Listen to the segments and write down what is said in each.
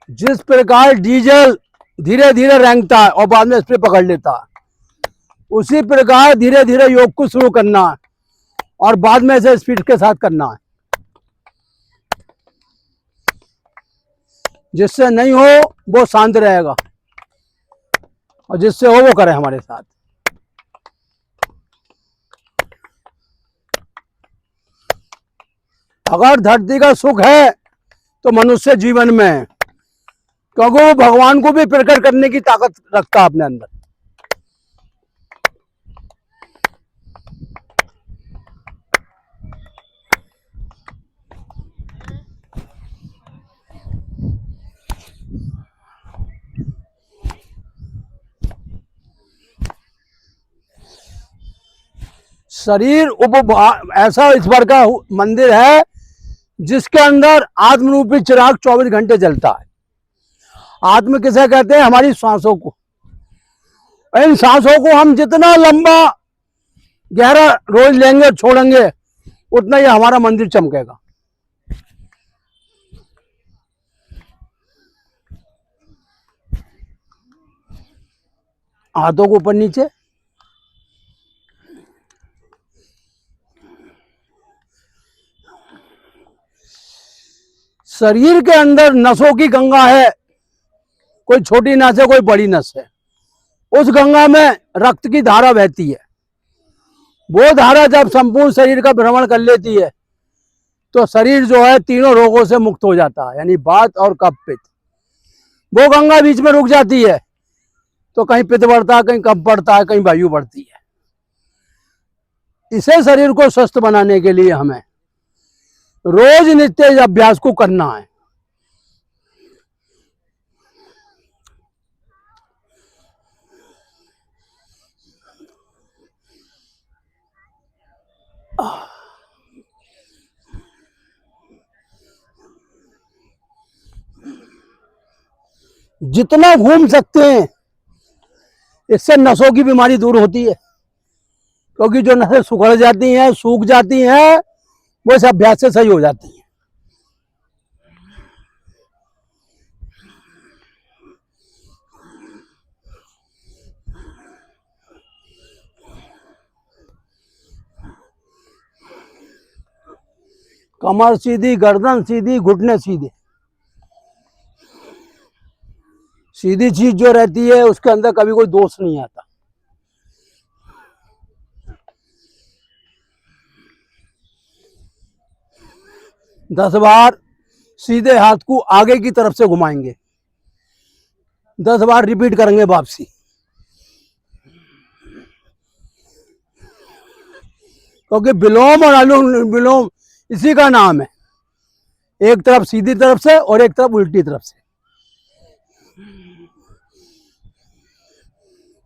जिस प्रकार डीजल धीरे धीरे रेंगता है और बाद में स्पीड पकड़ लेता है, उसी प्रकार धीरे धीरे योग को शुरू करना है और बाद में इसे स्पीड के साथ करना है। जिससे नहीं हो वो शांत रहेगा और जिससे हो वो करे हमारे साथ। अगर धरती का सुख है तो मनुष्य जीवन में है, क्योंकि वो भगवान को भी प्रकट करने की ताकत रखता है अपने अंदर। शरीर ऐसा ईश्वर का मंदिर है जिसके अंदर आत्मरूपी चिराग 24 घंटे जलता है। आत्म किसे कहते हैं? हमारी सांसों को। इन सांसों को हम जितना लंबा गहरा रोज लेंगे छोड़ेंगे उतना ही हमारा मंदिर चमकेगा। हाथों को ऊपर नीचे, शरीर के अंदर नसों की गंगा है, कोई छोटी नस है कोई बड़ी नस है। उस गंगा में रक्त की धारा बहती है। वो धारा जब संपूर्ण शरीर का भ्रमण कर लेती है तो शरीर जो है तीनों रोगों से मुक्त हो जाता है, यानी वात और कफ पित्त। वो गंगा बीच में रुक जाती है तो कहीं पित्त बढ़ता है, कहीं कफ बढ़ता है, कहीं वायु बढ़ती है। इसे शरीर को स्वस्थ बनाने के लिए हमें रोज नित्य अभ्यास को करना है। जितना घूम सकते हैं इससे नसों की बीमारी दूर होती है, क्योंकि जो नसें सुखड़ जाती हैं, सूख जाती हैं, वो इस अभ्यास से सही हो जाती है। कमर सीधी, गर्दन सीधी, घुटने सीधे। सीधी चीज जो रहती है उसके अंदर कभी कोई दोष नहीं आता। दस बार सीधे हाथ को आगे की तरफ से घुमाएंगे, 10 बार रिपीट करेंगे वापसी। क्योंकि विलोम और अनुलोम विलोम इसी का नाम है, एक तरफ सीधी तरफ से और एक तरफ उल्टी तरफ से।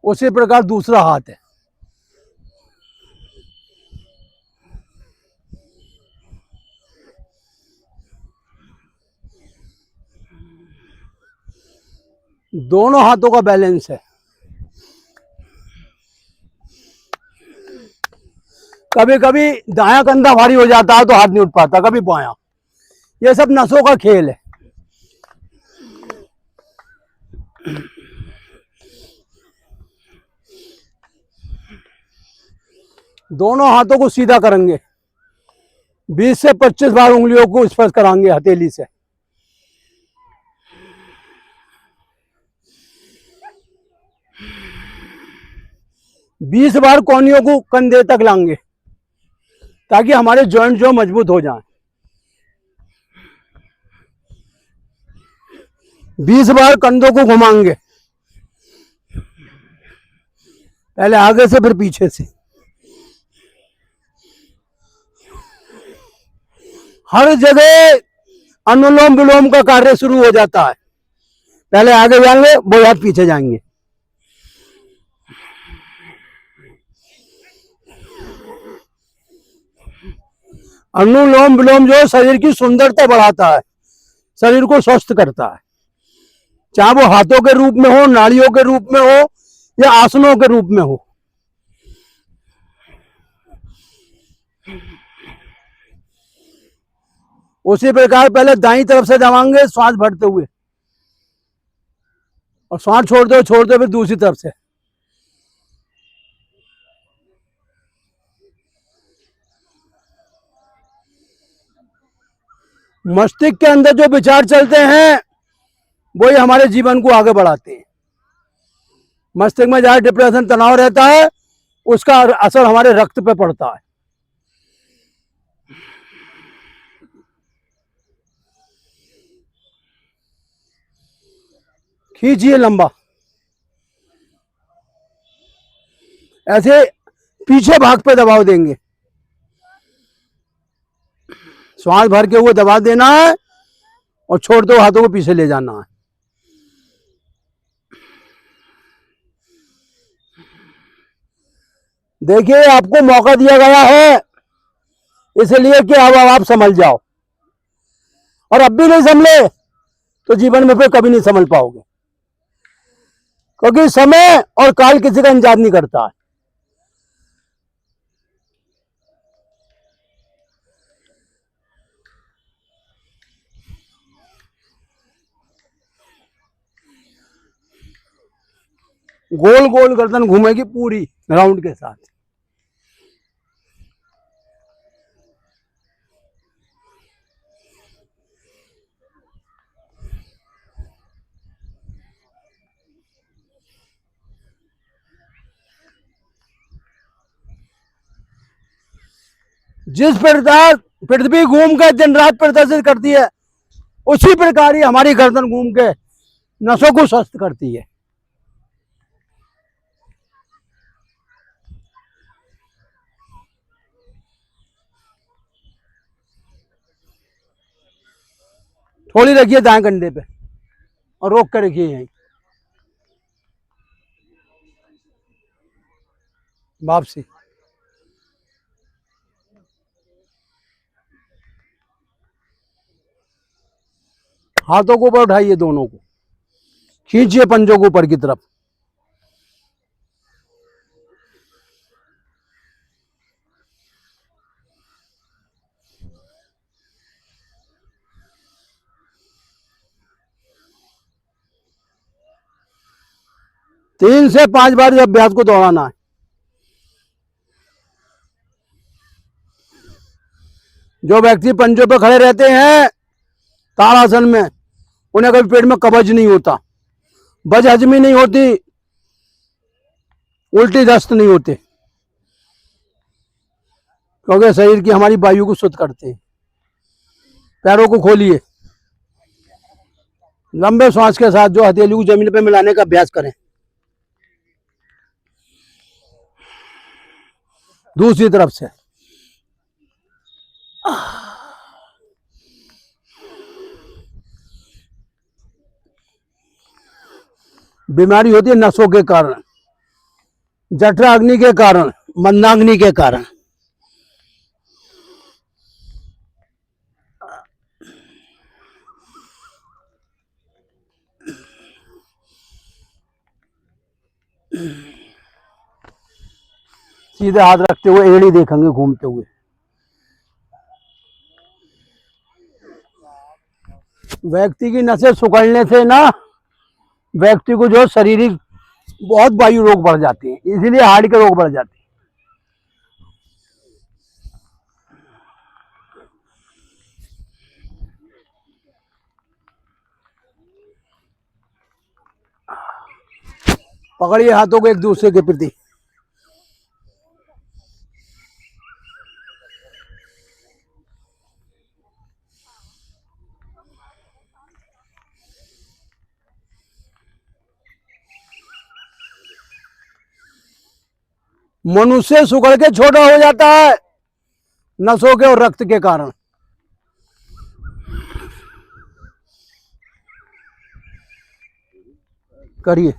उसी प्रकार दूसरा हाथ है। दोनों हाथों का बैलेंस है। कभी कभी दायां कंधा भारी हो जाता है तो हाथ नहीं उठ पाता, कभी बायां। ये सब नसों का खेल है। दोनों हाथों को सीधा करेंगे, 20 से 25 बार उंगलियों को स्पर्श कराएंगे हथेली से। बीस बार कोहनियों को कंधे तक लाएंगे ताकि हमारे जॉइंट जो मजबूत हो जाएं। 20 बार कंधों को घुमाएंगे, पहले आगे से फिर पीछे से। हर जगह अनुलोम विलोम का कार्य शुरू हो जाता है। पहले आगे जाएंगे, वो हाथ पीछे जाएंगे। अनुलोम विलोम जो शरीर की सुंदरता बढ़ाता है, शरीर को स्वस्थ करता है, चाहे वो हाथों के रूप में हो, नाड़ियों के रूप में हो या आसनों के रूप में हो। उसी प्रकार पहले दाईं तरफ से दबाएंगे, श्वास भरते हुए, और सांस छोड़ दो फिर दूसरी तरफ से। मस्तिष्क के अंदर जो विचार चलते हैं वही हमारे जीवन को आगे बढ़ाते हैं। मस्तिष्क में जहाँ डिप्रेशन तनाव रहता है उसका असर हमारे रक्त पे पड़ता है। खींचिए लंबा, ऐसे पीछे भाग पे दबाव देंगे। श्वास भर के वो दबा देना है और छोड़ दो, हाथों को पीछे ले जाना है। देखिए आपको मौका दिया गया है इसलिए कि अब आप समझ जाओ, और अब भी नहीं संभले तो जीवन में फिर कभी नहीं संभल पाओगे, क्योंकि समय और काल किसी का इंतजार नहीं करता है। गोल गोल गर्दन घूमेगी पूरी राउंड के साथ। जिस प्रकार पृथ्वी घूम के दिन रात प्रदर्शित करती है उसी प्रकार ही हमारी गर्दन घूम के नसों को स्वस्थ करती है। थोड़ी रखिए दाएं कंधे पे और रोक कर रखिए यहीं। वापसी। हाथों को ऊपर उठाइए, दोनों को खींचिए पंजों को ऊपर की तरफ। तीन से 5 बार इस अभ्यास को दोहराना है। जो व्यक्ति पंजों पे खड़े रहते हैं ताड़ासन में, उन्हें कभी पेट में कब्ज नहीं होता, बज हजमी नहीं होती, उल्टी दस्त नहीं होते, क्योंकि शरीर की हमारी वायु को शुद्ध करते हैं। पैरों को खोलिए, लंबे श्वास के साथ जो हथेली को जमीन पे मिलाने का अभ्यास करें। दूसरी तरफ से बीमारी होती है नसों के कारण, जठराग्नि के कारण, मंदाग्नि के कारण। सीधे हाथ रखते हुए एड़ी देखेंगे घूमते हुए। व्यक्ति की नसें सिकुड़ने से ना व्यक्ति को जो शारीरिक बहुत वायु रोग बढ़ जाते हैं, इसीलिए हार्ट के रोग बढ़ जाते हैं। पकड़िए हाथों को एक दूसरे के प्रति। मनुष्य सुगड़ के छोटा हो जाता है नसों के और रक्त के कारण। करिए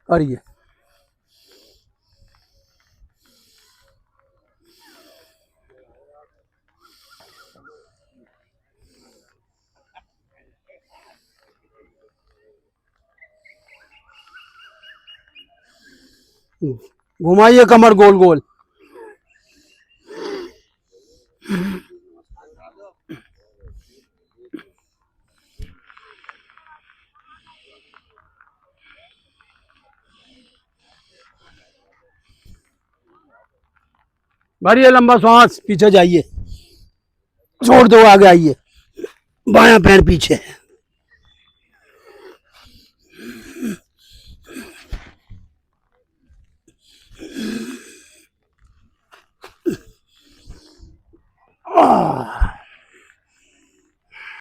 करिए। घुमाइए कमर गोल गोल। भरिए लंबा सांस, पीछे जाइए, छोड़ दो, आगे आइए, बायां पैर पीछे है।